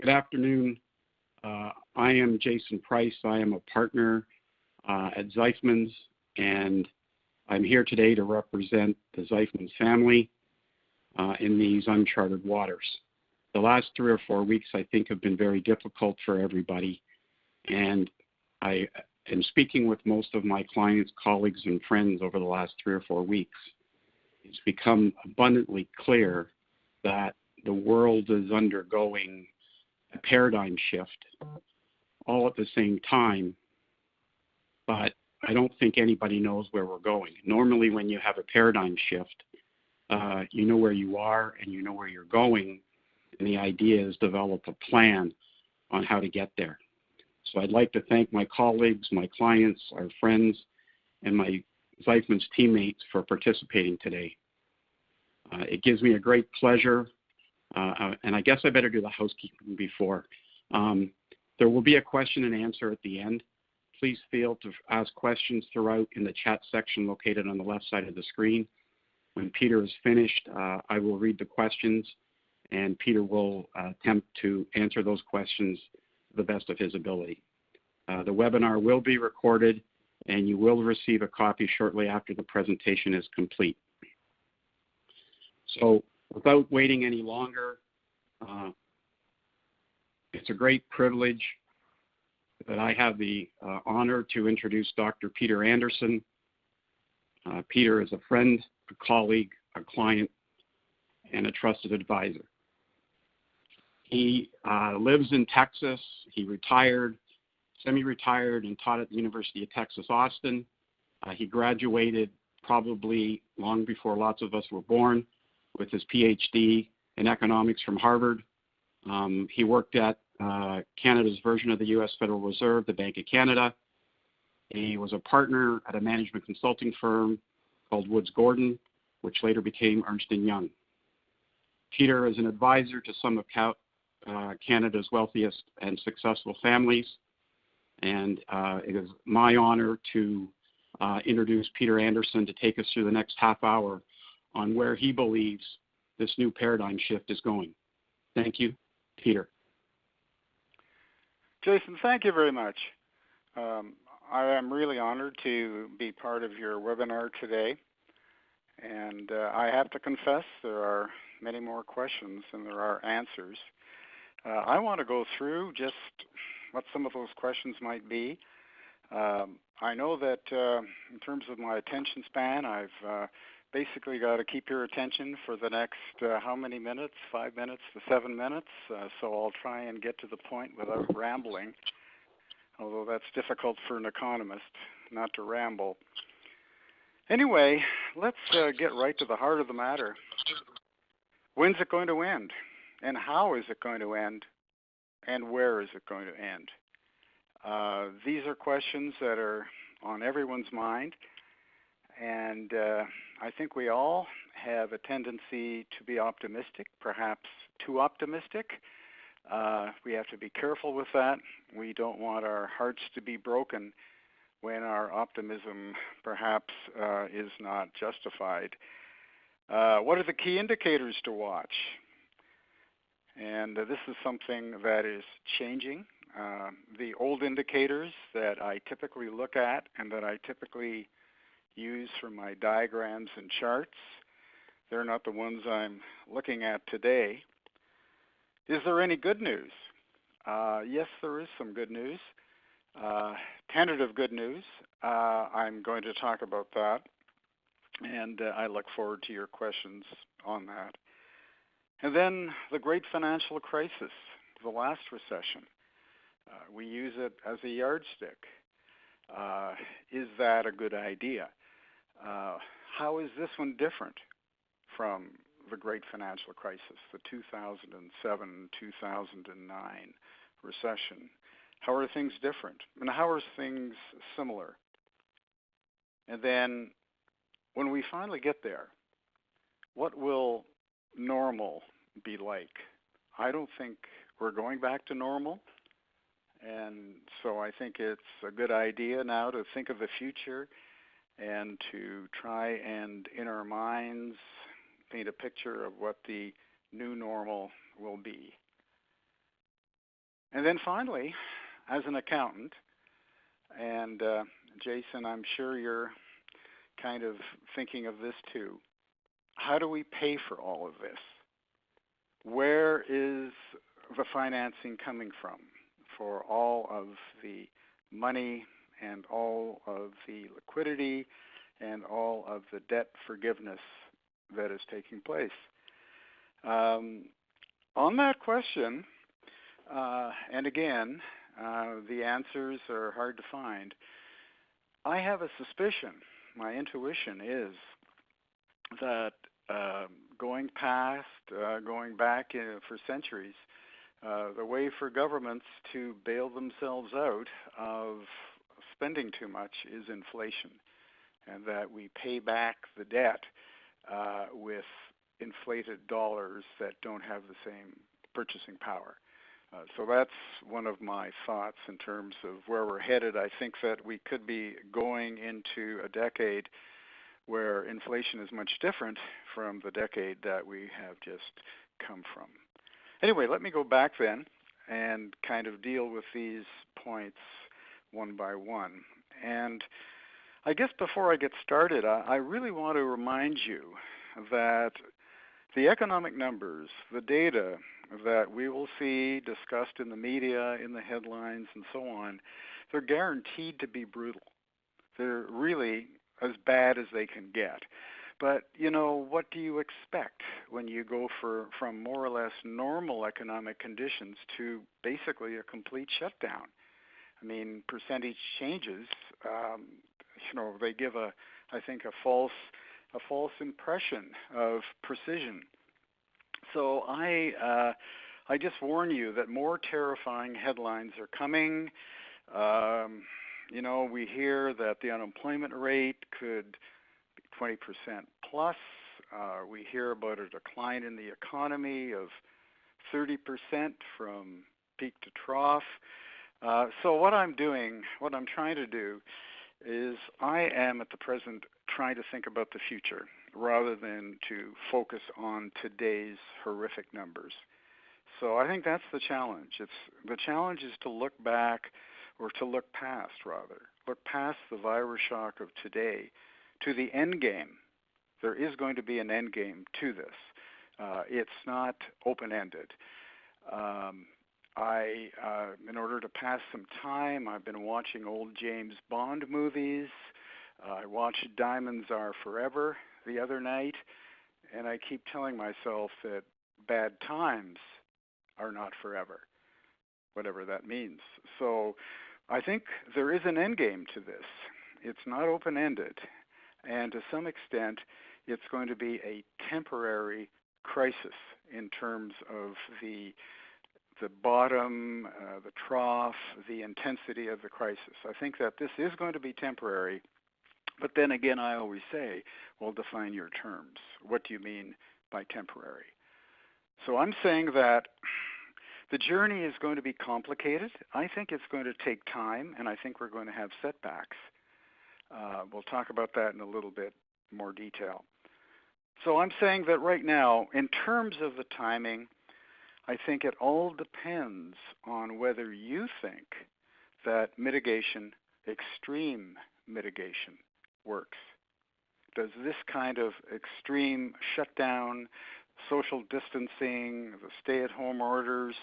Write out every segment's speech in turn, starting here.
Good afternoon. I am Jason Price. I am a partner at Zeifmans, and I'm here today to represent the Zeifmans family in these uncharted waters. The last 3 or 4 weeks, I think, have been very difficult for everybody, and I am speaking with most of my clients, colleagues, and friends over the last 3 or 4 weeks. It's become abundantly clear that the world is undergoing a paradigm shift all at the same time, but I don't think anybody knows where we're going. Normally, when you have a paradigm shift, you know where you are and you know where you're going, and the idea is develop a plan on how to get there. So I'd like to thank my colleagues, my clients, our friends, and my Zeifmans teammates for participating today. It gives me a great pleasure, and I guess I better do the housekeeping before. There will be a question and answer at the end. Please feel to ask questions throughout in the chat section located on the left side of the screen. When Peter is finished, I will read the questions, and Peter will attempt to answer those questions to the best of his ability. The webinar will be recorded, and you will receive a copy shortly after the presentation is complete. So without waiting any longer, it's a great privilege that I have the honor to introduce Dr. Peter Andersen. Peter is a friend, a colleague, a client, and a trusted advisor. He lives in Texas. He retired, semi-retired, and taught at the University of Texas, Austin. He graduated probably long before lots of us were born with his PhD in economics from Harvard. He worked at Canada's version of the U.S. Federal Reserve, the Bank of Canada. He was a partner at a management consulting firm called Woods Gordon, which later became Ernst & Young. Peter is an advisor to some of Canada's wealthiest and successful families, and it is my honor to introduce Peter Andersen to take us through the next half hour on where he believes this new paradigm shift is going. Thank you. Peter. Jason, thank you very much. I am really honored to be part of your webinar today. And I have to confess there are many more questions than there are answers. I want to go through just what some of those questions might be. I know that in terms of my attention span, I've basically got to keep your attention for the next how many minutes? 5 minutes to 7 minutes. So I'll try and get to the point without rambling, although that's difficult for an economist, not to ramble. Anyway, let's get right to the heart of the matter. When's it going to end? And how is it going to end? And where is it going to end? These are questions that are on everyone's mind. And I think we all have a tendency to be optimistic, perhaps too optimistic. We have to be careful with that. We don't want our hearts to be broken when our optimism perhaps is not justified. What are the key indicators to watch? And this is something that is changing. The old indicators that I typically look at and that I typically use for my diagrams and charts, they're not the ones I'm looking at today. Is there any good news? Yes, there is some good news. Tentative good news. I'm going to talk about that, and I look forward to your questions on that. And then the great financial crisis, the last recession. We use it as a yardstick. Is that a good idea? How is this one different from the great financial crisis, the 2007-2009 recession? How are things different? And how are things similar? And then when we finally get there, what will normal be like? I don't think we're going back to normal. And so I think it's a good idea now to think of the future and to try and, in our minds, paint a picture of what the new normal will be. And then finally, as an accountant, and Jason, I'm sure you're kind of thinking of this too, how do we pay for all of this? Where is the financing coming from for all of the money and all of the liquidity and all of the debt forgiveness that is taking place? On that question, and again, the answers are hard to find. I have a suspicion, my intuition is that going back for centuries, the way for governments to bail themselves out of spending too much is inflation, and that we pay back the debt with inflated dollars that don't have the same purchasing power. So that's one of my thoughts in terms of where we're headed. I think that we could be going into a decade where inflation is much different from the decade that we have just come from. Anyway, let me go back then and kind of deal with these points one by one. And I guess before I get started, I really want to remind you that the economic numbers, the data that we will see discussed in the media, in the headlines, and so on, they're guaranteed to be brutal. They're really as bad as they can get. But, what do you expect when you go from more or less normal economic conditions to basically a complete shutdown? I mean, percentage changes, they give a false impression of precision. So I just warn you that more terrifying headlines are coming. We hear that the unemployment rate could be 20% plus. We hear about a decline in the economy of 30% from peak to trough. So what I'm trying to do is I am at the present trying to think about the future rather than to focus on today's horrific numbers. So I think that's the challenge. The challenge is to look back, or to look past the virus shock of today to the end game. There is going to be an end game to this. It's not open-ended. In order to pass some time, I've been watching old James Bond movies. I watched Diamonds Are Forever the other night, and I keep telling myself that bad times are not forever, whatever that means. So I think there is an end game to this. It's not open-ended, and to some extent, it's going to be a temporary crisis in terms of the bottom, the trough, the intensity of the crisis. I think that this is going to be temporary, but then again, I always say, well, define your terms. What do you mean by temporary? So I'm saying that the journey is going to be complicated. I think it's going to take time, and I think we're going to have setbacks. We'll talk about that in a little bit more detail. So I'm saying that right now, in terms of the timing, I think it all depends on whether you think that mitigation, extreme mitigation, works. Does this kind of extreme shutdown, social distancing, the stay-at-home orders,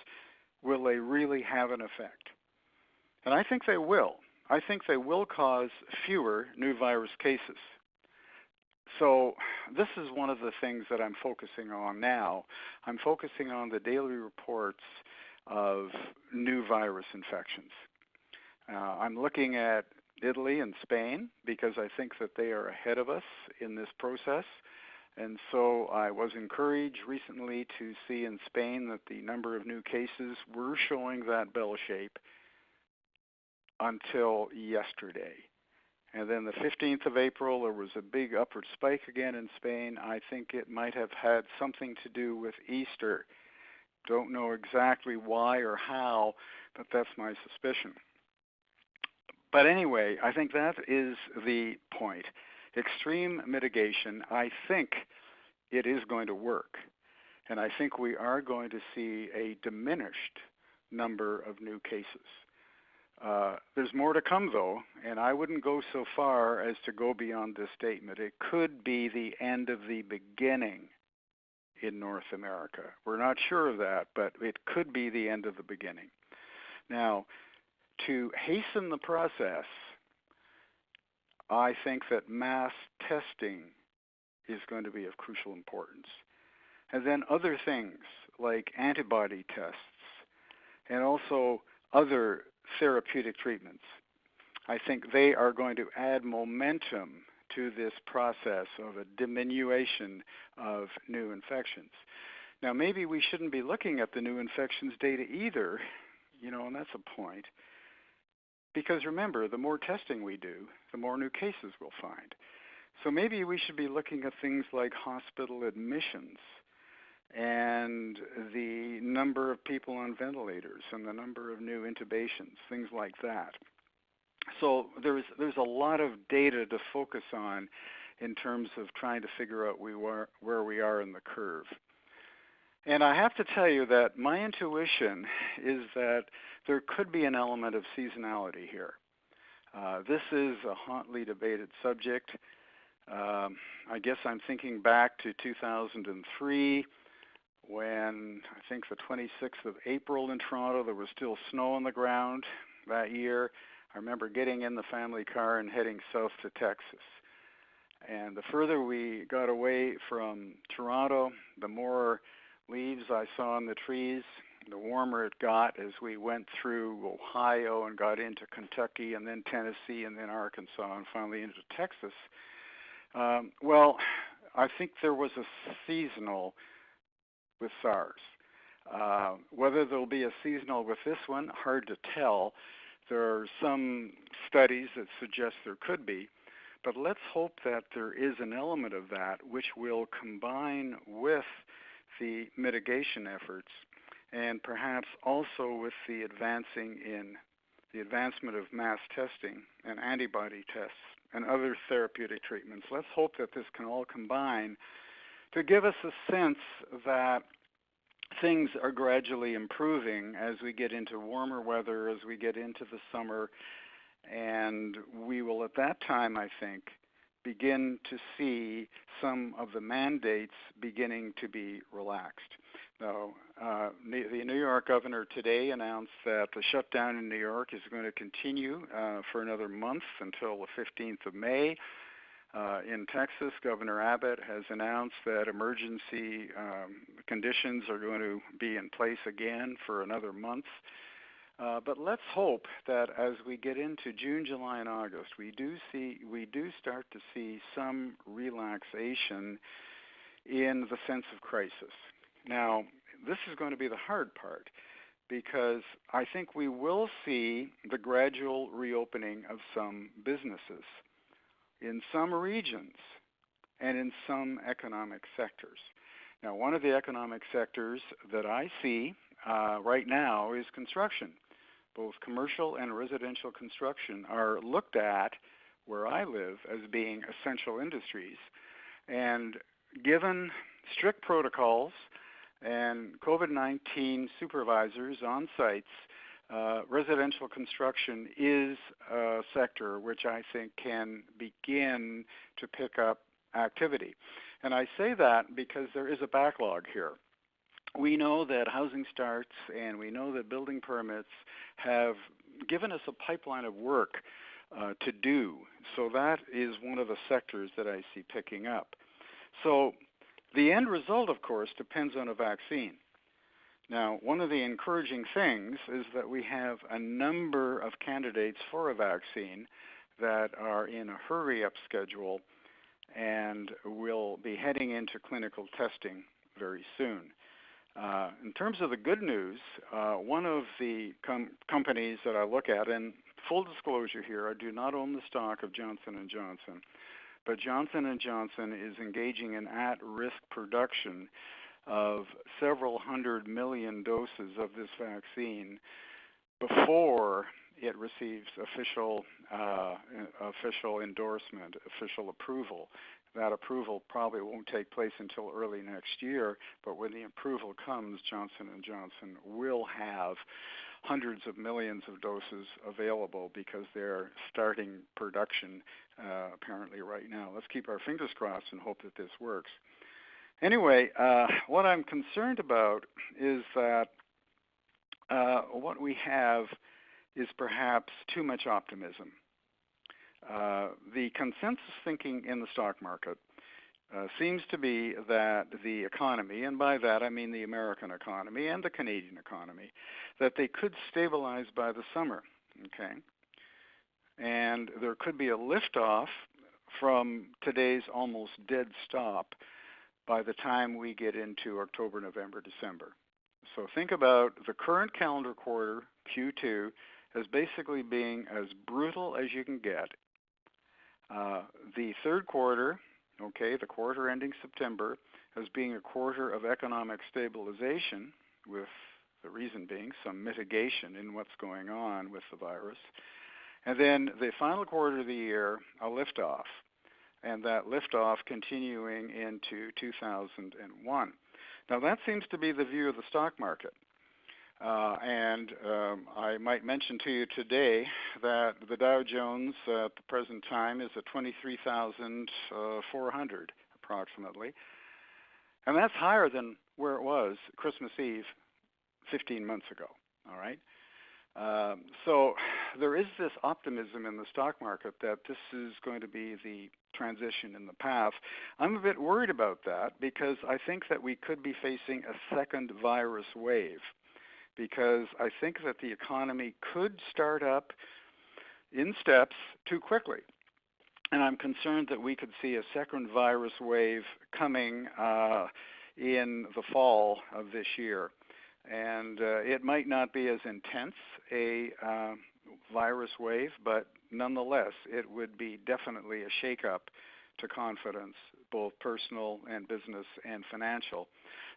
will they really have an effect? And I think they will. I think they will cause fewer new virus cases. So this is one of the things that I'm focusing on now. I'm focusing on the daily reports of new virus infections. I'm looking at Italy and Spain because I think that they are ahead of us in this process. And so I was encouraged recently to see in Spain that the number of new cases were showing that bell shape until yesterday. And then the 15th of April, there was a big upward spike again in Spain. I think it might have had something to do with Easter. Don't know exactly why or how, but that's my suspicion. But anyway, I think that is the point. Extreme mitigation, I think it is going to work. And I think we are going to see a diminished number of new cases. There's more to come, though, and I wouldn't go so far as to go beyond this statement. It could be the end of the beginning in North America. We're not sure of that, but it could be the end of the beginning. Now, to hasten the process, I think that mass testing is going to be of crucial importance. And then other things like antibody tests and also other therapeutic treatments. I think they are going to add momentum to this process of a diminution of new infections. Now, maybe we shouldn't be looking at the new infections data either, and that's a point. Because remember, the more testing we do, the more new cases we'll find. So maybe we should be looking at things like hospital admissions and the number of people on ventilators and the number of new intubations, things like that. So there's a lot of data to focus on in terms of trying to figure out where we are in the curve. And I have to tell you that my intuition is that there could be an element of seasonality here. This is a hotly debated subject. I guess I'm thinking back to 2003 when I think the 26th of April in Toronto, there was still snow on the ground that year. I remember getting in the family car and heading south to Texas. And the further we got away from Toronto, the more leaves I saw on the trees, the warmer it got as we went through Ohio and got into Kentucky and then Tennessee and then Arkansas and finally into Texas. Well, I think there was a seasonal with SARS. Whether there'll be a seasonal with this one, hard to tell. There are some studies that suggest there could be, but let's hope that there is an element of that which will combine with the mitigation efforts and perhaps also with the advancement of mass testing and antibody tests and other therapeutic treatments. Let's hope that this can all combine to give us a sense that things are gradually improving as we get into warmer weather, as we get into the summer, and we will at that time, I think, begin to see some of the mandates beginning to be relaxed. Now, the New York governor today announced that the shutdown in New York is going to continue for another month until the 15th of May. In Texas, Governor Abbott has announced that emergency conditions are going to be in place again for another month. But let's hope that as we get into June, July, and August, we do start to see some relaxation in the sense of crisis. Now, this is going to be the hard part because I think we will see the gradual reopening of some businesses in some regions and in some economic sectors. Now, one of the economic sectors that I see right now is construction. Both commercial and residential construction are looked at, where I live, as being essential industries. And given strict protocols and COVID-19 supervisors on sites, residential construction is a sector which I think can begin to pick up activity. And I say that because there is a backlog here. We know that housing starts and we know that building permits have given us a pipeline of work to do. So that is one of the sectors that I see picking up. So the end result, of course, depends on a vaccine. Now, one of the encouraging things is that we have a number of candidates for a vaccine that are in a hurry-up schedule and will be heading into clinical testing very soon. In terms of the good news, one of the companies that I look at, and full disclosure here, I do not own the stock of Johnson & Johnson, but Johnson & Johnson is engaging in at-risk production of several 100 million doses of this vaccine before it receives official endorsement, official approval. that approval probably won't take place until early next year, but when the approval comes, Johnson & Johnson will have hundreds of millions of doses available because they're starting production apparently right now. Let's keep our fingers crossed and hope that this works. Anyway, what I'm concerned about is that what we have is perhaps too much optimism. The consensus thinking in the stock market seems to be that the economy, and by that I mean the American economy and the Canadian economy, that they could stabilize by the summer, okay? And there could be a liftoff from today's almost dead stop by the time we get into October, November, December. So think about the current calendar quarter, Q2, as basically being as brutal as you can get. The third quarter, okay, the quarter ending September, as being a quarter of economic stabilization, with the reason being some mitigation in what's going on with the virus. And then the final quarter of the year, a liftoff, and that liftoff continuing into 2001. Now that seems to be the view of the stock market. I might mention to you today that the Dow Jones at the present time is at 23,400 approximately. And that's higher than where it was Christmas Eve 15 months ago, all right? So there is this optimism in the stock market that this is going to be the transition in the path. I'm a bit worried about that because I think that we could be facing a second virus wave, because I think that the economy could start up in steps too quickly. And I'm concerned that we could see a second virus wave coming in the fall of this year. And it might not be as intense a virus wave, but nonetheless, it would be definitely a shakeup to confidence, both personal and business and financial.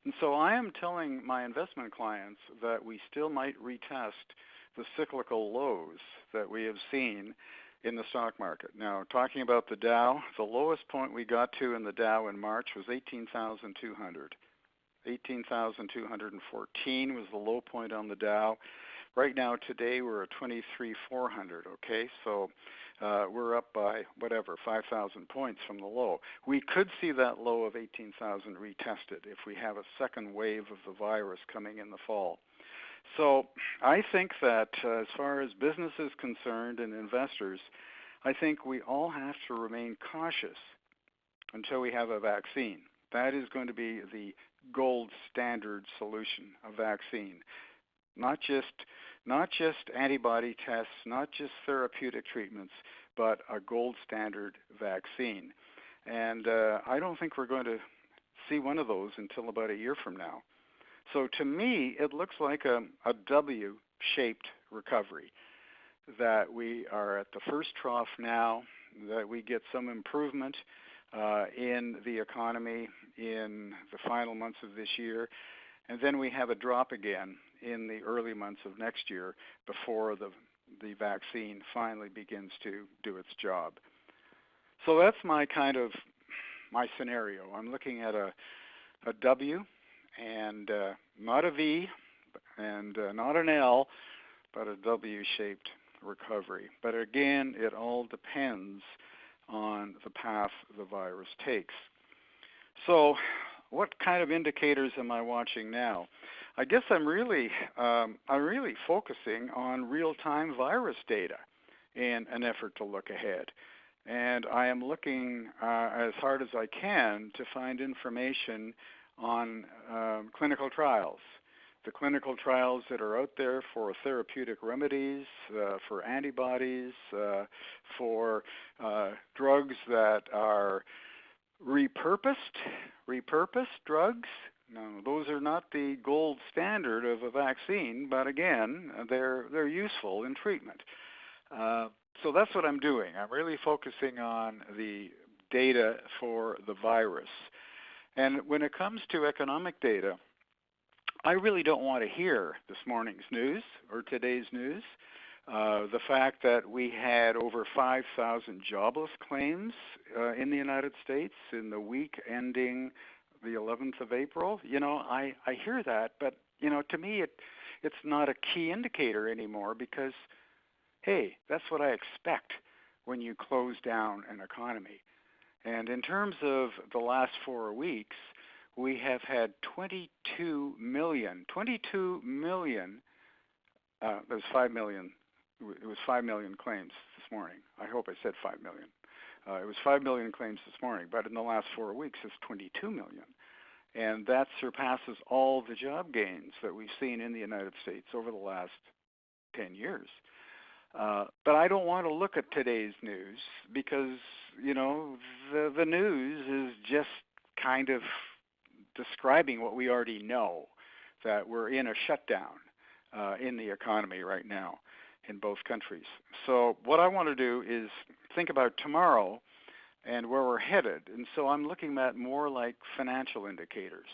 And so I am telling my investment clients that we still might retest the cyclical lows that we have seen in the stock market. Now, talking about the Dow, the lowest point we got to in the Dow in March was 18,200. 18,214 was the low point on the Dow. Right now, today, we're at 23,400, okay? So we're up by, 5,000 points from the low. We could see that low of 18,000 retested if we have a second wave of the virus coming in the fall. So I think that as far as business is concerned and investors, I think we all have to remain cautious until we have a vaccine. That is going to be the gold standard solution, a vaccine. Not just antibody tests, not just therapeutic treatments, but a gold standard vaccine. And I don't think we're going to see one of those until about a year from now. So to me, it looks like a W-shaped recovery, that we are at the first trough now, that we get some improvement in the economy in the final months of this year, and then we have a drop again in the early months of next year before the vaccine finally begins to do its job. So that's my scenario. I'm looking at a W, and not a V, and not an L, but a W-shaped recovery. But again, it all depends on the path the virus takes. So what kind of indicators am I watching now? I guess I'm really focusing on real-time virus data in an effort to look ahead. And I am looking as hard as I can to find information on clinical trials. The clinical trials that are out there for therapeutic remedies, for antibodies, for drugs that are repurposed drugs. No, those are not the gold standard of a vaccine, but again, they're useful in treatment. So that's what I'm doing. I'm really focusing on the data for the virus. And when it comes to economic data, I really don't want to hear this morning's news or today's news. The fact that we had over 5,000 jobless claims in the United States in the week ending the 11th of April, I hear that, but, to me it's not a key indicator anymore because, hey, that's what I expect when you close down an economy. And in terms of the last 4 weeks, we have had 22 million, there was 5 million, it was 5 million claims this morning. I hope I said 5 million. It was 5 million claims this morning, but in the last 4 weeks, it's 22 million. And that surpasses all the job gains that we've seen in the United States over the last 10 years. But I don't want to look at today's news because, the news is just kind of describing what we already know, that we're in a shutdown in the economy right now in both countries. So what I want to do is think about tomorrow and where we're headed. And so I'm looking at more like financial indicators.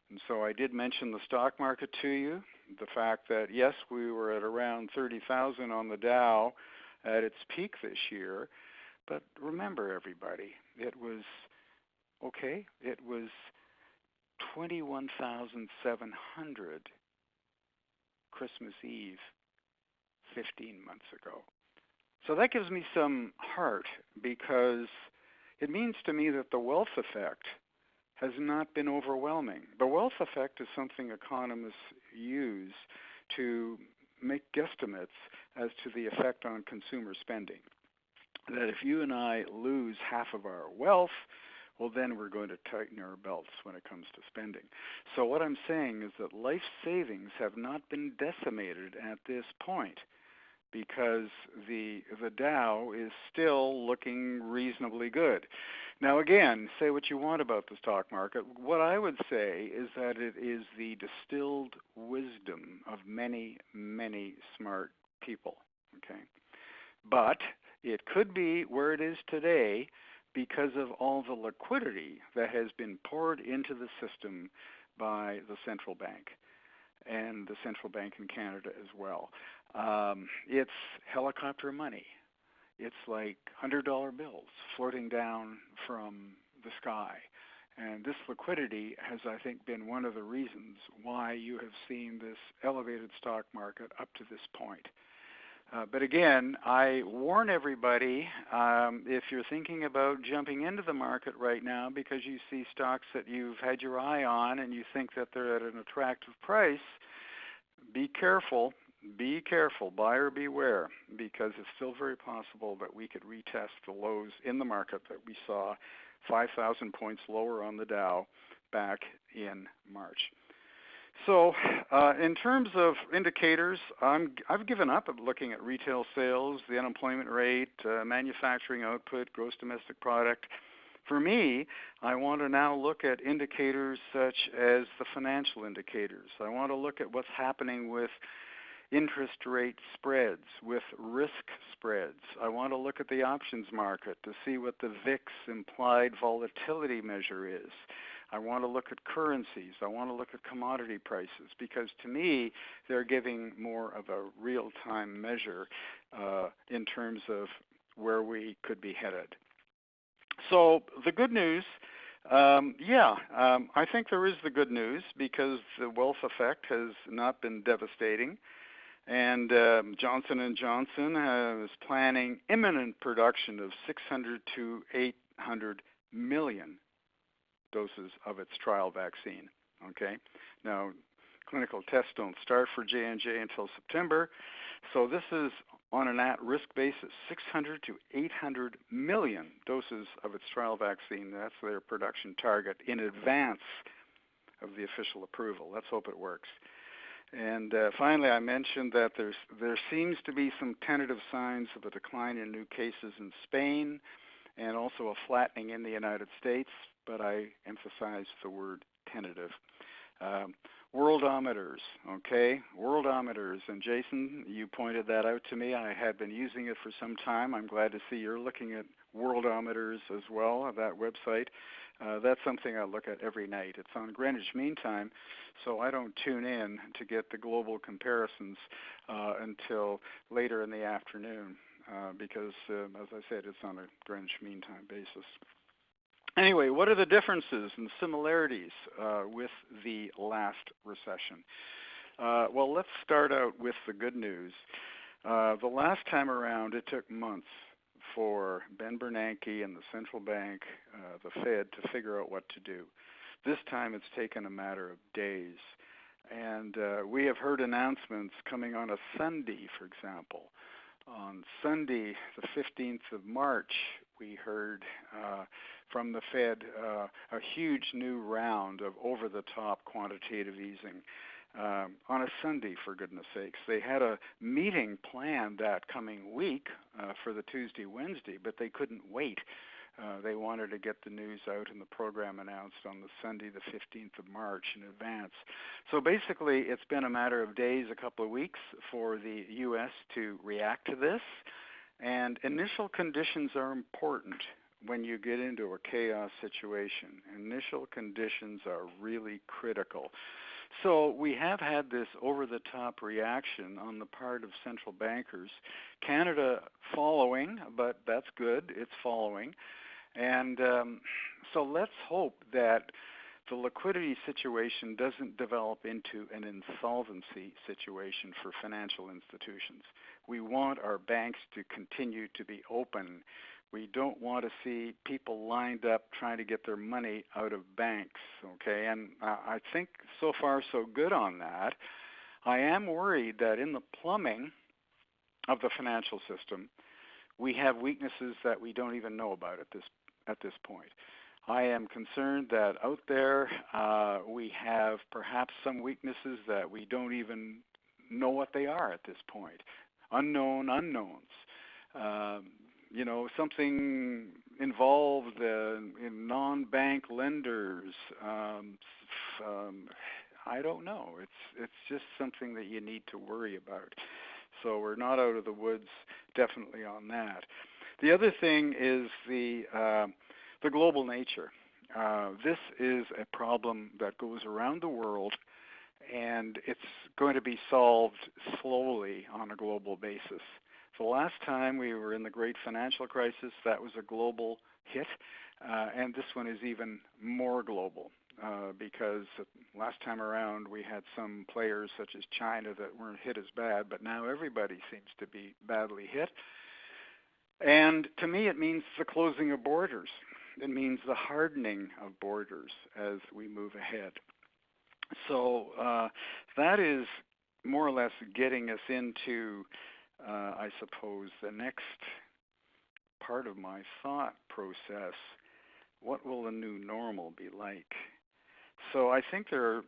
And so I did mention the stock market to you, the fact that, yes, we were at around 30,000 on the Dow at its peak this year. But remember, everybody, it was 21,700 Christmas Eve 15 months ago. So that gives me some heart because it means to me that the wealth effect has not been overwhelming. The wealth effect is something economists use to make guesstimates as to the effect on consumer spending. That if you and I lose half of our wealth, well, then we're going to tighten our belts when it comes to spending. So what I'm saying is that life savings have not been decimated at this point because the Dow is still looking reasonably good. Now, again, say what you want about the stock market. What I would say is that it is the distilled wisdom of many, many smart people, okay? But it could be where it is today because of all the liquidity that has been poured into the system by the central bank and the central bank in Canada as well. It's helicopter money. It's like $100 bills floating down from the sky. And this liquidity has, I think, been one of the reasons why you have seen this elevated stock market up to this point. But again, I warn everybody, if you're thinking about jumping into the market right now because you see stocks that you've had your eye on and you think that they're at an attractive price, be careful, buyer beware, because it's still very possible that we could retest the lows in the market that we saw 5,000 points lower on the Dow back in March. So in terms of indicators, I've given up at looking at retail sales, the unemployment rate, manufacturing output, gross domestic product. For me, I want to now look at indicators such as the financial indicators. I want to look at what's happening with interest rate spreads, with risk spreads. I want to look at the options market to see what the VIX implied volatility measure is. I want to look at currencies. I want to look at commodity prices because to me, they're giving more of a real-time measure in terms of where we could be headed. So the good news, I think there is the good news because the wealth effect has not been devastating. And Johnson & Johnson is planning imminent production of 600 to 800 million doses of its trial vaccine. Okay. Now, clinical tests don't start for J&J until September, so this is on an at-risk basis. 600 to 800 million doses of its trial vaccine. That's their production target in advance of the official approval. Let's hope it works. And finally, I mentioned that there seems to be some tentative signs of a decline in new cases in Spain and also a flattening in the United States, but I emphasize the word tentative. Worldometers, okay? Worldometers, and Jason, you pointed that out to me. I had been using it for some time. I'm glad to see you're looking at Worldometers as well, that website. That's something I look at every night. It's on Greenwich Mean Time, so I don't tune in to get the global comparisons until later in the afternoon because, as I said, it's on a Greenwich Mean Time basis. Anyway, what are the differences and similarities with the last recession? Well, let's start out with the good news. The last time around, it took months for Ben Bernanke and the central bank, the Fed, to figure out what to do. This time it's taken a matter of days. And we have heard announcements coming on a Sunday, for example. On Sunday, the 15th of March, we heard from the Fed a huge new round of over-the-top quantitative easing. On a Sunday, for goodness sakes. They had a meeting planned that coming week for the Tuesday, Wednesday, but they couldn't wait. They wanted to get the news out and the program announced on the Sunday, the 15th of March in advance. So basically, it's been a matter of days, a couple of weeks, for the U.S. to react to this. And initial conditions are important when you get into a chaos situation. Initial conditions are really critical. So we have had this over-the-top reaction on the part of central bankers. Canada following, but that's good, it's following. And so let's hope that the liquidity situation doesn't develop into an insolvency situation for financial institutions. We want our banks to continue to be open. We don't want to see people lined up trying to get their money out of banks, okay? And I think so far so good on that. I am worried that in the plumbing of the financial system, we have weaknesses that we don't even know about at this point. I am concerned that out there we have perhaps some weaknesses that we don't even know what they are at this point. Unknown unknowns. Something involved in non-bank lenders. I don't know. It's just something that you need to worry about. So we're not out of the woods, definitely on that. The other thing is the global nature. This is a problem that goes around the world, and it's going to be solved slowly on a global basis. The last time we were in the great financial crisis, that was a global hit, and this one is even more global because last time around we had some players such as China that weren't hit as bad, but now everybody seems to be badly hit. And to me it means the closing of borders. It means the hardening of borders as we move ahead. So that is more or less getting us into I suppose the next part of my thought process. What will the new normal be like? So I think there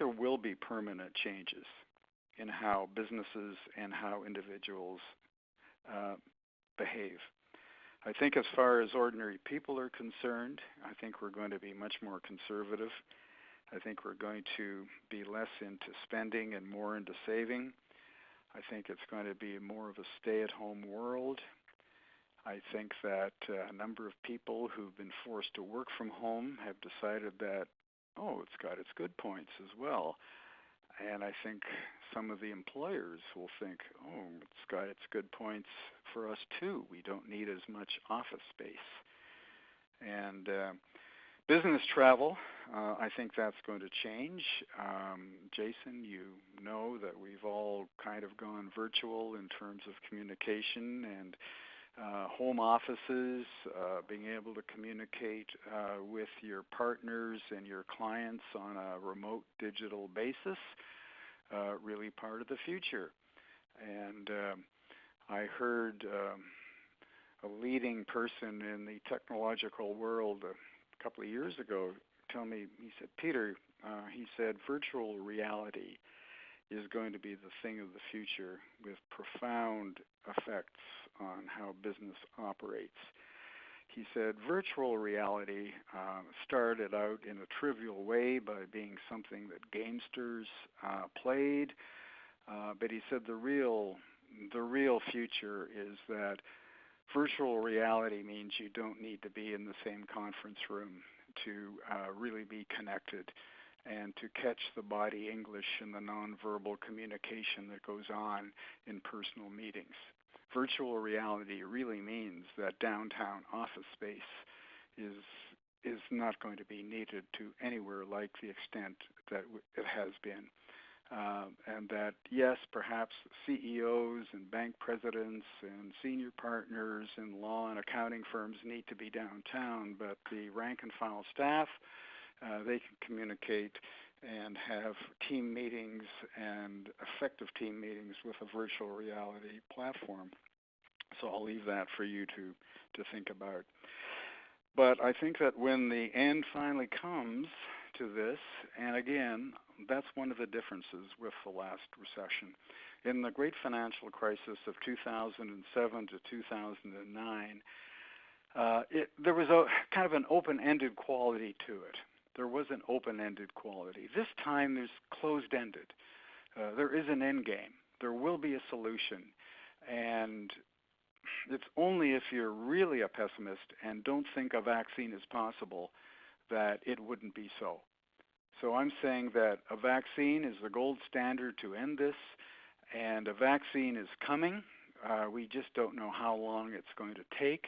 will be permanent changes in how businesses and how individuals behave. I think as far as ordinary people are concerned, I think we're going to be much more conservative. I think we're going to be less into spending and more into saving. I think it's going to be more of a stay-at-home world. I think that a number of people who've been forced to work from home have decided that, it's got its good points as well. And I think some of the employers will think, it's got its good points for us too. We don't need as much office space. And business travel, I think that's going to change. Jason, you know that we've all kind of gone virtual in terms of communication and home offices, being able to communicate with your partners and your clients on a remote digital basis, really part of the future. And I heard a leading person in the technological world a couple of years ago tell me, he said, Peter, he said, virtual reality is going to be the thing of the future with profound effects on how business operates. He said virtual reality started out in a trivial way by being something that gamesters played, but he said the real future is that virtual reality means you don't need to be in the same conference room to really be connected and to catch the body English and the nonverbal communication that goes on in personal meetings. Virtual reality really means that downtown office space is not going to be needed to anywhere like the extent that it has been. And that, yes, perhaps CEOs and bank presidents and senior partners in law and accounting firms need to be downtown, but the rank and file staff, they can communicate and have team meetings and effective team meetings with a virtual reality platform. So I'll leave that for you to think about. But I think that when the end finally comes to this, and again, that's one of the differences with the last recession. In the great financial crisis of 2007 to 2009, there was a kind of an open-ended quality to it. There was an open-ended quality. This time there's closed-ended. There is an end game. There will be a solution. And it's only if you're really a pessimist and don't think a vaccine is possible that it wouldn't be so. So I'm saying that a vaccine is the gold standard to end this, and a vaccine is coming. We just don't know how long it's going to take,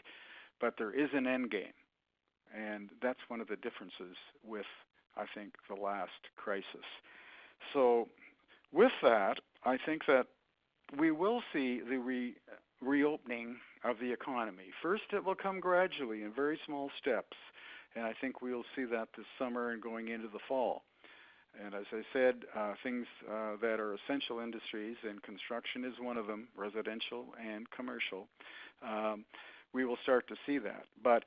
but there is an end game. And that's one of the differences with, I think, the last crisis. So with that, I think that we will see the reopening of the economy. First, it will come gradually in very small steps, and I think we'll see that this summer and going into the fall. And as I said, things that are essential industries, and construction is one of them, residential and commercial, we will start to see that. But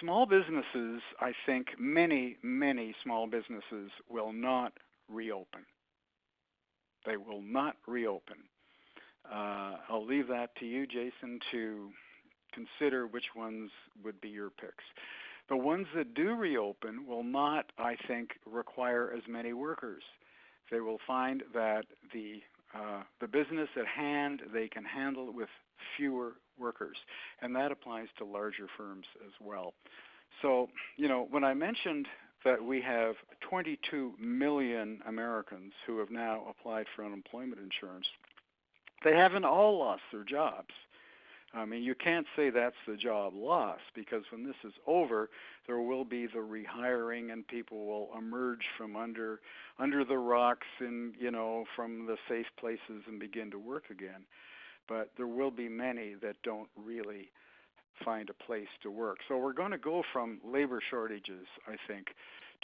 small businesses, I think many, many small businesses will not reopen. They will not reopen. I'll leave that to you, Jason, to consider which ones would be your picks. The ones that do reopen will not, I think, require as many workers. They will find that the business at hand they can handle with fewer workers, and that applies to larger firms as well. So, when I mentioned that we have 22 million Americans who have now applied for unemployment insurance, they haven't all lost their jobs. I mean, you can't say that's the job loss, because when this is over, there will be the rehiring, and people will emerge from under the rocks and, from the safe places and begin to work again. But there will be many that don't really find a place to work. So we're going to go from labor shortages, I think,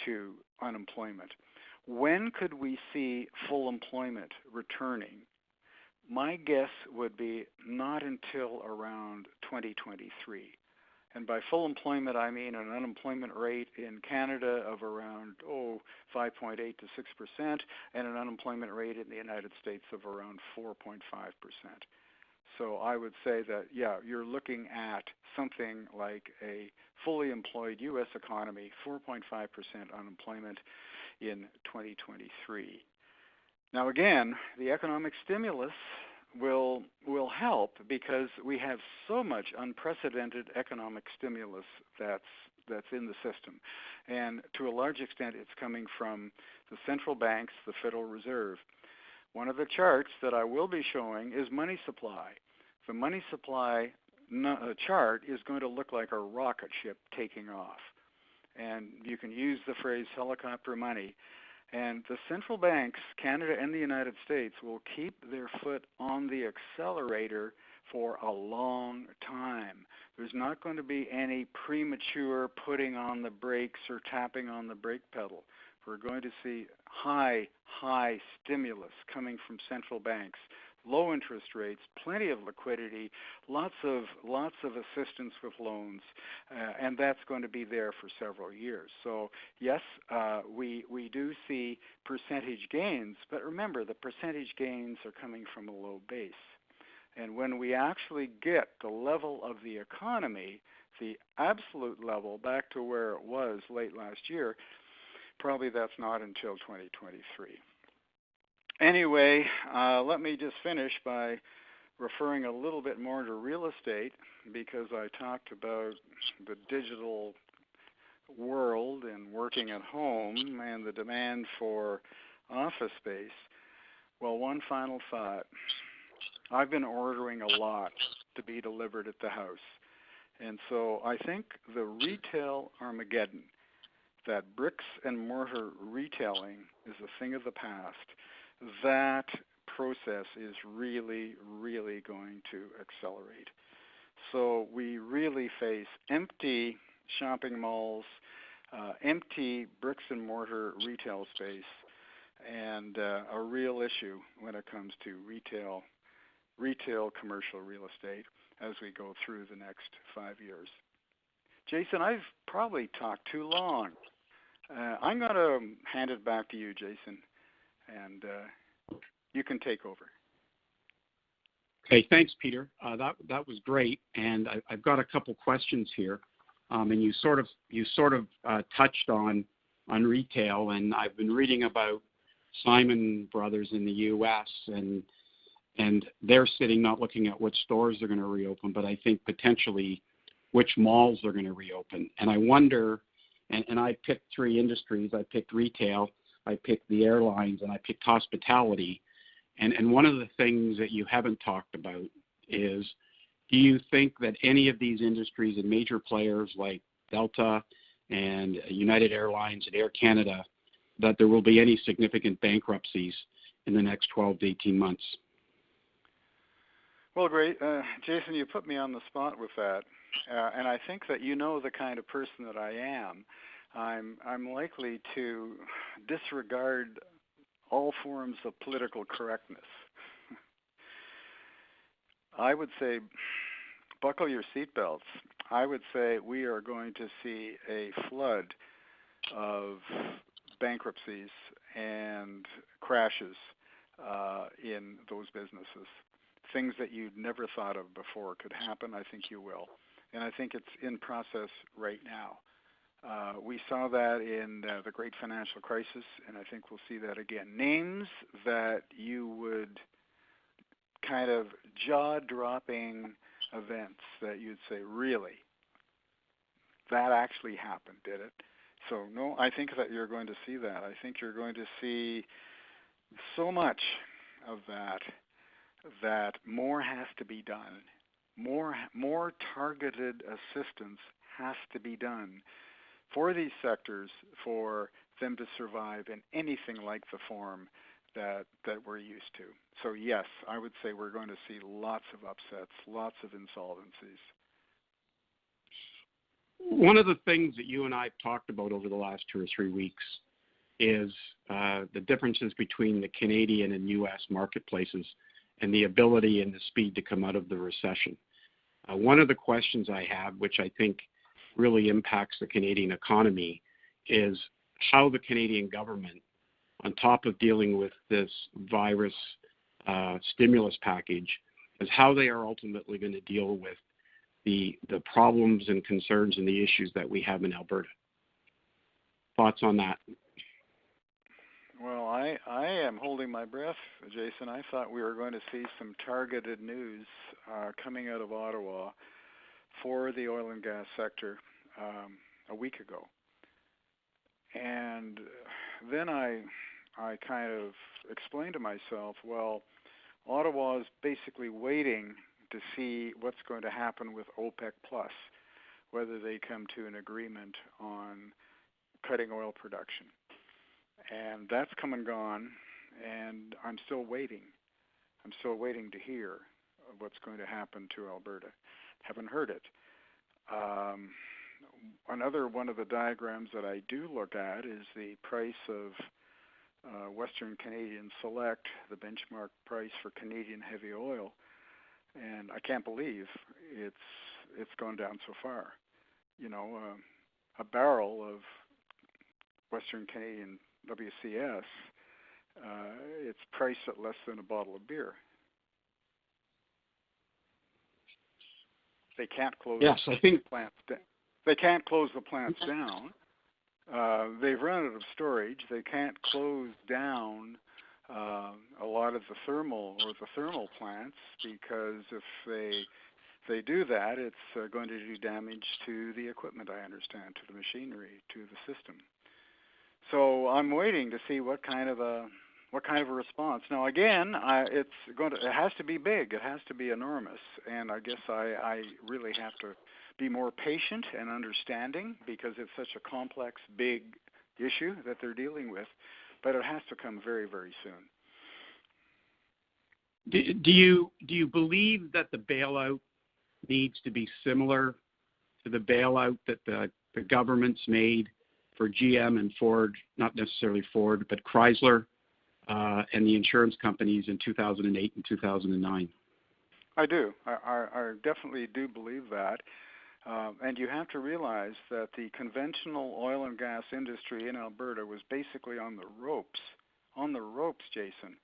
to unemployment. When could we see full employment returning? My guess would be not until around 2023. And by full employment, I mean an unemployment rate in Canada of around 5.8 to 6%, and an unemployment rate in the United States of around 4.5%. So I would say that, you're looking at something like a fully employed U.S. economy, 4.5% unemployment in 2023. Now again, the economic stimulus will help, because we have so much unprecedented economic stimulus that's in the system. And to a large extent, it's coming from the central banks, the Federal Reserve. One of the charts that I will be showing is money supply. The money supply chart is going to look like a rocket ship taking off. And you can use the phrase helicopter money. And the central banks, Canada and the United States, will keep their foot on the accelerator for a long time. There's not going to be any premature putting on the brakes or tapping on the brake pedal. We're going to see high stimulus coming from central banks, low interest rates, plenty of liquidity, lots of assistance with loans, and that's going to be there for several years. So yes, we do see percentage gains, but remember, the percentage gains are coming from a low base. And when we actually get the level of the economy, the absolute level, back to where it was late last year, probably that's not until 2023. Anyway, let me just finish by referring a little bit more to real estate, because I talked about the digital world and working at home and the demand for office space, well, one final thought. I've been ordering a lot to be delivered at the house. And so I think the retail Armageddon, that bricks and mortar retailing is a thing of the past, that process is really, really going to accelerate. So we really face empty shopping malls, empty bricks and mortar retail space, and a real issue when it comes to retail commercial real estate as we go through the next 5 years. Jason, I've probably talked too long. I'm going to hand it back to you, Jason, and you can take over. Okay, thanks, Peter. That was great, and I've got a couple questions here, and you sort of touched on retail, and I've been reading about Simon Brothers in the U.S. and they're sitting not looking at which stores they're going to reopen, but I think potentially which malls they're going to reopen. And I wonder, and I picked 3 industries. I picked retail, I picked the airlines, and I picked hospitality. And one of the things that you haven't talked about is, do you think that any of these industries and major players like Delta and United Airlines and Air Canada, that there will be any significant bankruptcies in the next 12 to 18 months? Well, great. Jason, you put me on the spot with that. And I think that you know the kind of person that I am. I'm likely to disregard all forms of political correctness. I would say buckle your seatbelts. I would say we are going to see a flood of bankruptcies and crashes in those businesses. Things that you'd never thought of before could happen. I think you will. And I think it's in process right now. We saw that in the great financial crisis, and I think we'll see that again. Names that you would kind of jaw-dropping events that you'd say, really, that actually happened, did it? So, no, I think that you're going to see that. I think you're going to see so much of that more has to be done. More targeted assistance has to be done for these sectors for them to survive in anything like the form that we're used to. So yes, I would say we're going to see lots of upsets, lots of insolvencies. One of the things that you and I have talked about over the last 2 or 3 weeks is the differences between the Canadian and U.S. marketplaces and the ability and the speed to come out of the recession. One of the questions I have, which I think really impacts the Canadian economy, is how the Canadian government, on top of dealing with this virus stimulus package, is how they are ultimately going to deal with the problems and concerns and the issues that we have in Alberta. Thoughts on that? Well, I am holding my breath, Jason. I thought we were going to see some targeted news coming out of Ottawa for the oil and gas sector a week ago. And then I kind of explained to myself, well, Ottawa is basically waiting to see what's going to happen with OPEC Plus, whether they come to an agreement on cutting oil production. And that's come and gone, and I'm still waiting. I'm still waiting to hear what's going to happen to Alberta. Haven't heard it. Another one of the diagrams that I do look at is the price of Western Canadian Select, the benchmark price for Canadian heavy oil, and I can't believe it's gone down so far. You know, a barrel of Western Canadian WCS, it's priced at less than a bottle of beer. They can't close the plants down. They can't close the plants down. They've run out of storage. They can't close down a lot of the thermal plants, because if they they do that, it's going to do damage to the equipment, I understand, to the machinery, to the system. So I'm waiting to see what kind of a response. Now again, it has to be big. It has to be enormous. And I guess I really have to be more patient and understanding because it's such a complex, big issue that they're dealing with. But it has to come very, very soon. Do you believe that the bailout needs to be similar to the bailout that the governments made for GM and Ford, not necessarily Ford, but Chrysler and the insurance companies in 2008 and 2009? I do. I definitely do believe that. And you have to realize that the conventional oil and gas industry in Alberta was basically on the ropes, Jason,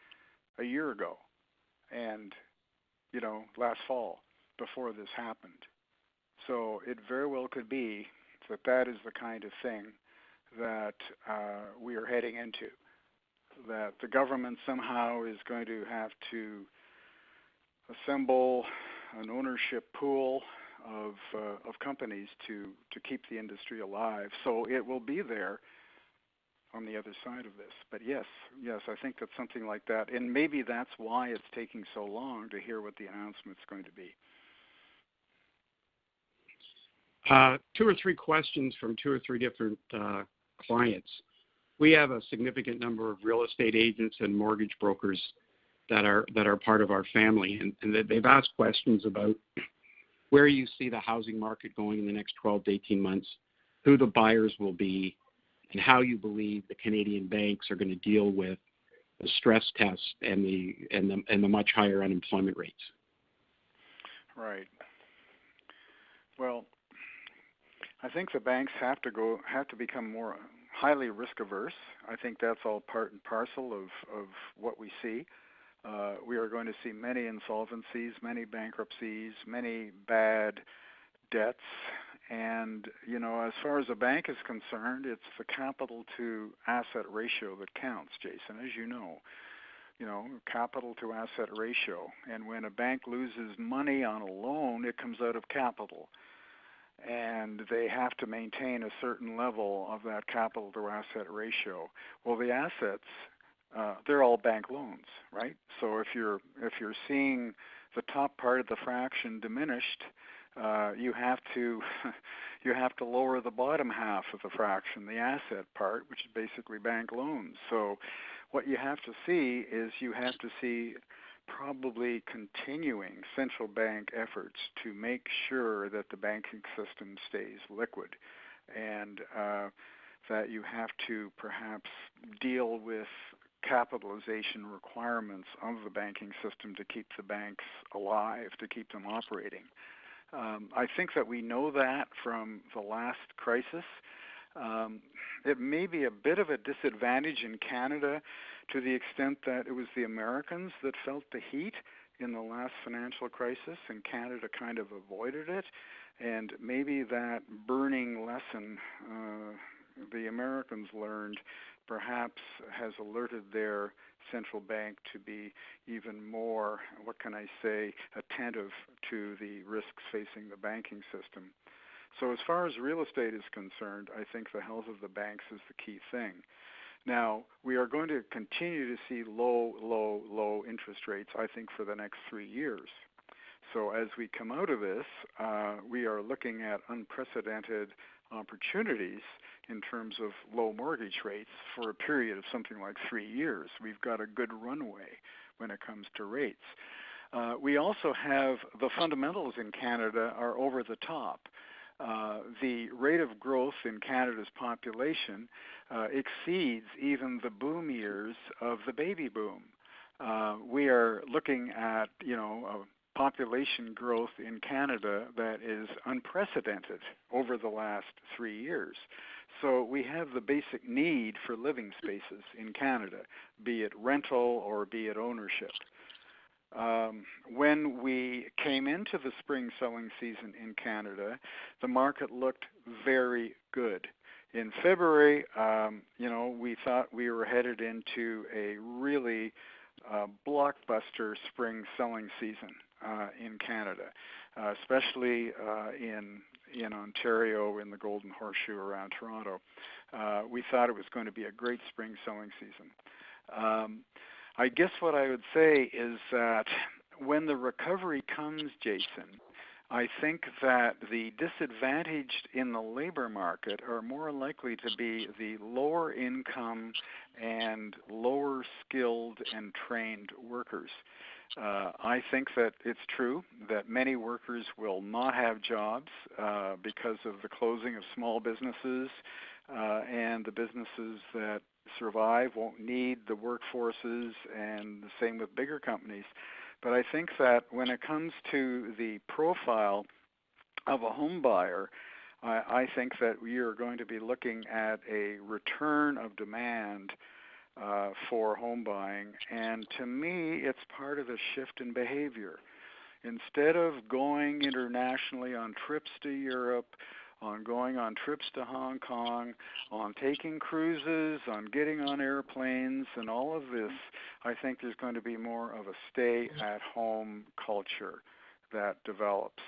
a year ago. And, last fall, before this happened. So it very well could be that is the kind of thing that we are heading into, that the government somehow is going to have to assemble an ownership pool of companies to keep the industry alive. So it will be there on the other side of this. But yes, I think that something like that, and maybe that's why it's taking so long to hear what the announcement's going to be. 2 or 3 questions from 2 or 3 different clients. We have a significant number of real estate agents and mortgage brokers that are part of our family, and they've asked questions about where you see the housing market going in the next 12 to 18 months, who the buyers will be, and how you believe the Canadian banks are going to deal with the stress test and the much higher unemployment rates. Right. Well, I think the banks have to become more highly risk averse. I think that's all part and parcel of what we see. We are going to see many insolvencies, many bankruptcies, many bad debts. And, as far as a bank is concerned, it's the capital to asset ratio that counts, Jason, as you know, capital to asset ratio. And when a bank loses money on a loan, it comes out of capital. And they have to maintain a certain level of that capital to asset ratio. Well, the assets, they're all bank loans, right? So if you're seeing the top part of the fraction diminished, you have to lower the bottom half of the fraction, the asset part, which is basically bank loans. So what you have to see is probably continuing central bank efforts to make sure that the banking system stays liquid, and that you have to perhaps deal with capitalization requirements of the banking system to keep the banks alive, to keep them operating. I think that we know that from the last crisis. It may be a bit of a disadvantage in Canada to the extent that it was the Americans that felt the heat in the last financial crisis, and Canada kind of avoided it. And maybe that burning lesson the Americans learned perhaps has alerted their central bank to be even more, attentive to the risks facing the banking system. So as far as real estate is concerned, I think the health of the banks is the key thing. Now, we are going to continue to see low interest rates, I think, for the next 3 years. So as we come out of this, we are looking at unprecedented opportunities in terms of low mortgage rates for a period of something like 3 years. We've got a good runway when it comes to rates. We also have the fundamentals in Canada are over the top. The rate of growth in Canada's population exceeds even the boom years of the baby boom. We are looking at, a population growth in Canada that is unprecedented over the last 3 years. So we have the basic need for living spaces in Canada, be it rental or be it ownership. When we came into the spring selling season in Canada, the market looked very good. In February, we thought we were headed into a really blockbuster spring selling season. in Canada, especially in Ontario, in the Golden Horseshoe around Toronto. We thought it was going to be a great spring sowing season. I guess what I would say is that when the recovery comes, Jason, I think that the disadvantaged in the labor market are more likely to be the lower income and lower skilled and trained workers. I think that it's true that many workers will not have jobs because of the closing of small businesses, and the businesses that survive won't need the workforces, and the same with bigger companies. But I think that when it comes to the profile of a home buyer, I think that we are going to be looking at a return of demand for home buying. And to me, it's part of a shift in behavior. Instead of going internationally on trips to Europe, on going on trips to Hong Kong, on taking cruises, on getting on airplanes, and all of this, I think there's going to be more of a stay-at-home culture that develops.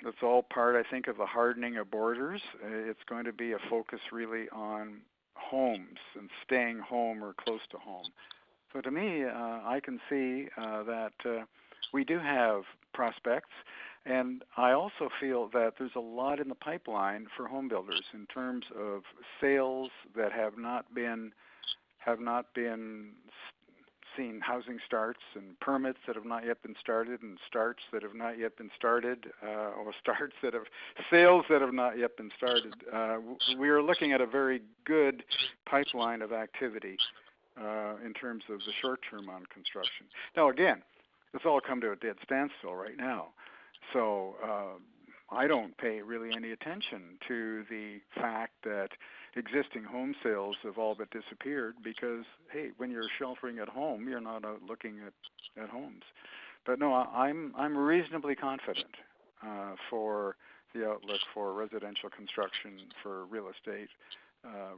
That's all part, I think, of the hardening of borders. It's going to be a focus really on homes and staying home or close to home. So to me, I can see that we do have prospects. And I also feel that there's a lot in the pipeline for home builders in terms of sales that have not been seen, housing starts and permits that have not yet been started, and starts that have not yet been started, or sales that have not yet been started. We are looking at a very good pipeline of activity in terms of the short term on construction. Now again, it's all come to a dead standstill right now. So I don't pay really any attention to the fact that existing home sales have all but disappeared because, hey, when you're sheltering at home, you're not out looking at homes. But no, I'm reasonably confident for the outlook for residential construction, for real estate,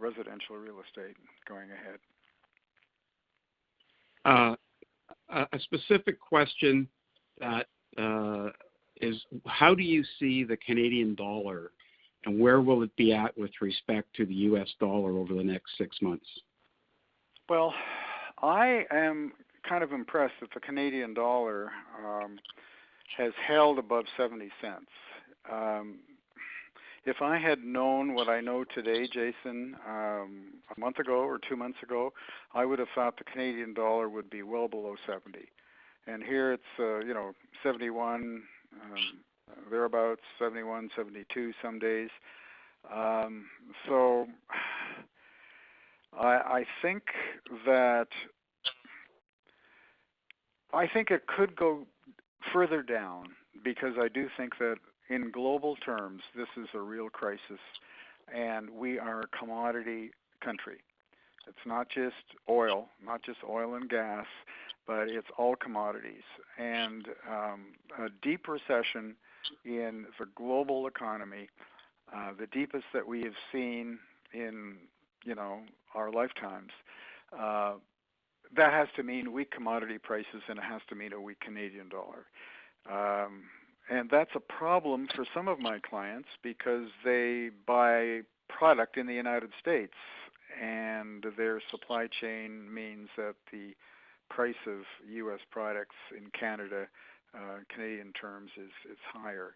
residential real estate going ahead. A specific question that is, how do you see the Canadian dollar, and where will it be at with respect to the U.S. dollar over the next 6 months? Well, I am kind of impressed that the Canadian dollar has held above 70 cents. If I had known what I know today, Jason, a month ago or 2 months ago, I would have thought the Canadian dollar would be well below 70. And here it's, 71, thereabouts, 71, 72 some days. So I think it could go further down, because I do think that in global terms, this is a real crisis, and we are a commodity country. It's not just oil and gas, but it's all commodities. And a deep recession in the global economy, the deepest that we have seen in, our lifetimes, that has to mean weak commodity prices, and it has to mean a weak Canadian dollar. And that's a problem for some of my clients because they buy product in the United States, and their supply chain means that the price of U.S. products in Canada, Canadian terms, is higher.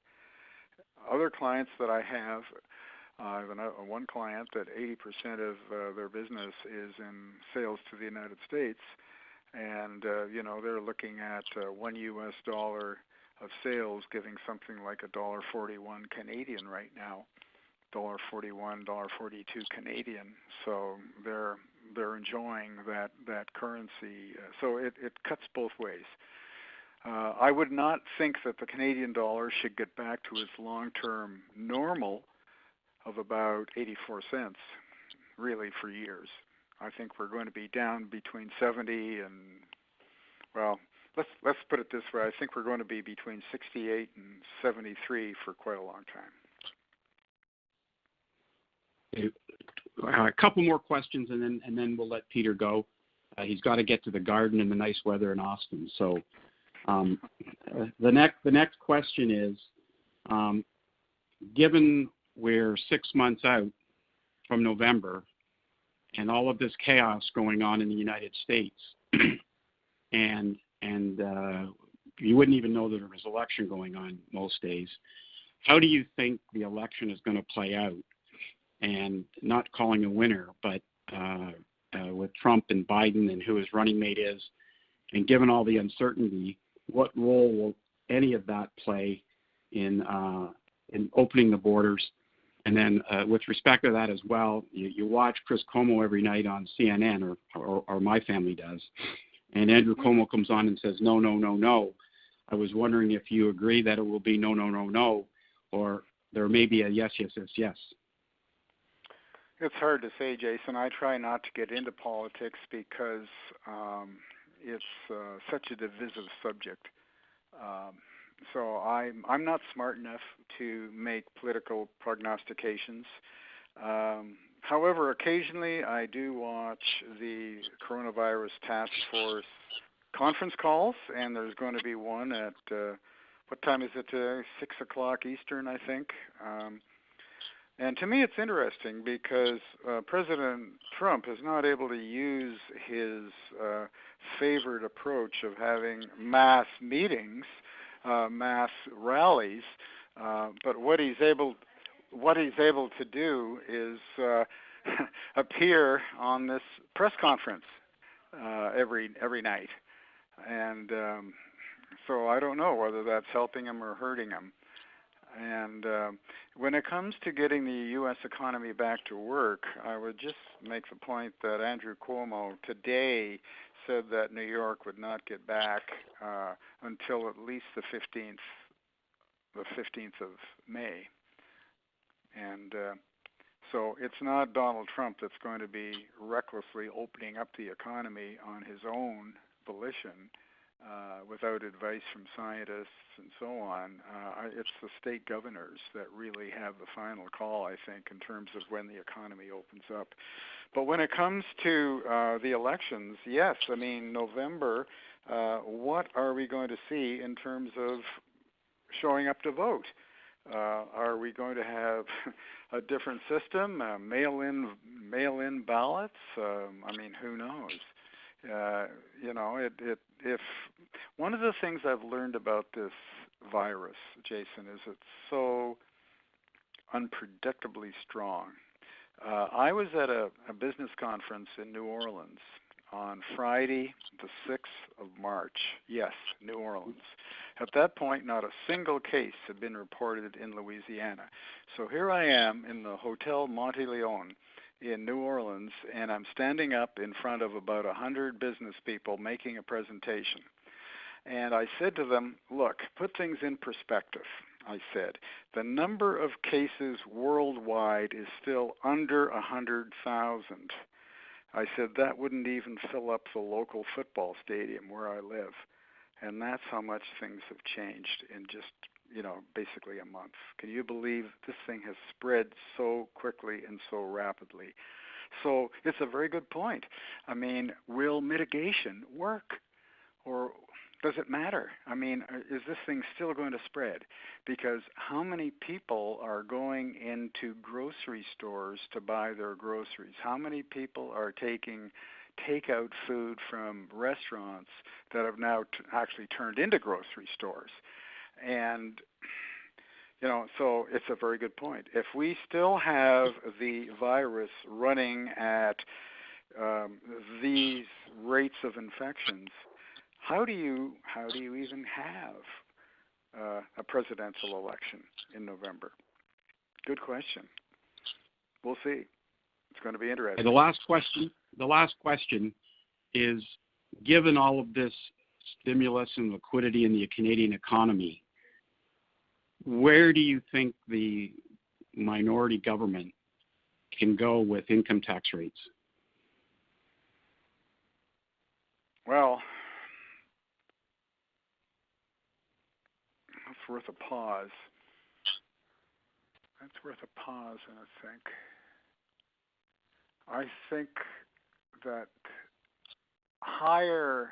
Other clients that I have one client that 80% of their business is in sales to the United States, and they're looking at $1 of sales giving something like $1.41 Canadian right now, $1.41, $1.42 Canadian. So they're enjoying that currency. So it cuts both ways. I would not think that the Canadian dollar should get back to its long-term normal of about 84 cents, really, for years. I think we're going to be down between 70 and, well, let's put it this way. I think we're going to be between 68 and 73 for quite a long time. A couple more questions, and then we'll let Peter go. he's got to get to the garden in the nice weather in Austin. So the next question is, given we're 6 months out from November and all of this chaos going on in the United States, and you wouldn't even know that there was an election going on most days, how do you think the election is going to play out? And not calling a winner, but with Trump and Biden and who his running mate is, and given all the uncertainty, what role will any of that play in opening the borders? And then with respect to that as well, you watch Chris Cuomo every night on CNN, or my family does, and Andrew Cuomo comes on and says, no, no, no, no. I was wondering if you agree that it will be no, no, no, no, or there may be a yes, yes, yes, yes. It's hard to say, Jason. I try not to get into politics because it's such a divisive subject. So I'm not smart enough to make political prognostications. However, occasionally I do watch the coronavirus task force conference calls, and there's going to be one at, what time is it today? 6 o'clock Eastern, I think. And to me, it's interesting because President Trump is not able to use his favored approach of having mass meetings, mass rallies, but what he's able to do is appear on this press conference every night, and so I don't know whether that's helping him or hurting him. And when it comes to getting the U.S. economy back to work, I would just make the point that Andrew Cuomo today said that New York would not get back until at least the 15th of May. And so it's not Donald Trump that's going to be recklessly opening up the economy on his own volition, without advice from scientists and so on. It's the state governors that really have the final call, I think, in terms of when the economy opens up. But when it comes to the elections, yes, I mean, November, what are we going to see in terms of showing up to vote? Are we going to have a different system, mail-in ballots? I mean, who knows? If one of the things I've learned about this virus, Jason, is it's so unpredictably strong. I was at a business conference in New Orleans on Friday, the 6th of March. Yes, New Orleans. At that point, not a single case had been reported in Louisiana. So here I am in the Hotel Monte Leon in New Orleans, and I'm standing up in front of about 100 business people making a presentation. And I said to them, look, put things in perspective. I said, the number of cases worldwide is still under 100,000. I said, that wouldn't even fill up the local football stadium where I live. And that's how much things have changed in just, basically a month. Can you believe this thing has spread so quickly and so rapidly? So it's a very good point. I mean, will mitigation work? Or does it matter? I mean, is this thing still going to spread? Because how many people are going into grocery stores to buy their groceries? How many people are taking takeout food from restaurants that have now actually turned into grocery stores? And, so it's a very good point. If we still have the virus running at these rates of infections, how do you even have a presidential election in November? Good question. We'll see. It's going to be interesting. And the last question is, given all of this stimulus and liquidity in the Canadian economy, where do you think the minority government can go with income tax rates? Well, that's worth a pause. And I think that higher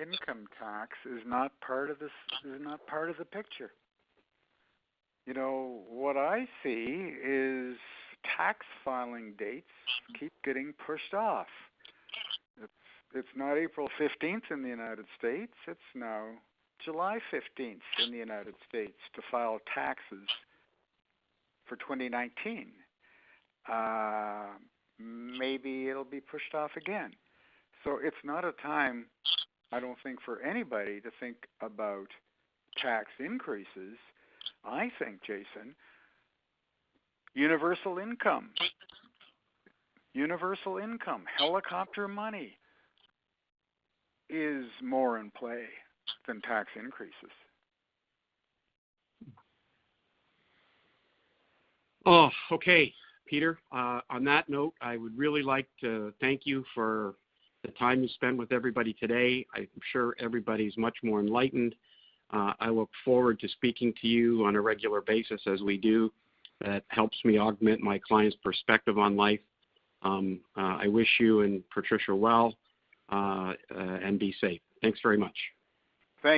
income tax is not part of this. Is not part of the picture. You know, what I see is tax filing dates keep getting pushed off. It's not April 15th in the United States. It's now July 15th in the United States to file taxes for 2019. Maybe it'll be pushed off again. So it's not a time, I don't think, for anybody to think about tax increases. I think, Jason, universal income, helicopter money is more in play than tax increases. Oh, okay, Peter. On that note, I would really like to thank you for the time you spent with everybody today. I'm sure everybody's much more enlightened. I look forward to speaking to you on a regular basis as we do. That helps me augment my clients' perspective on life. I wish you and Patricia well and be safe. Thanks very much. Thank you.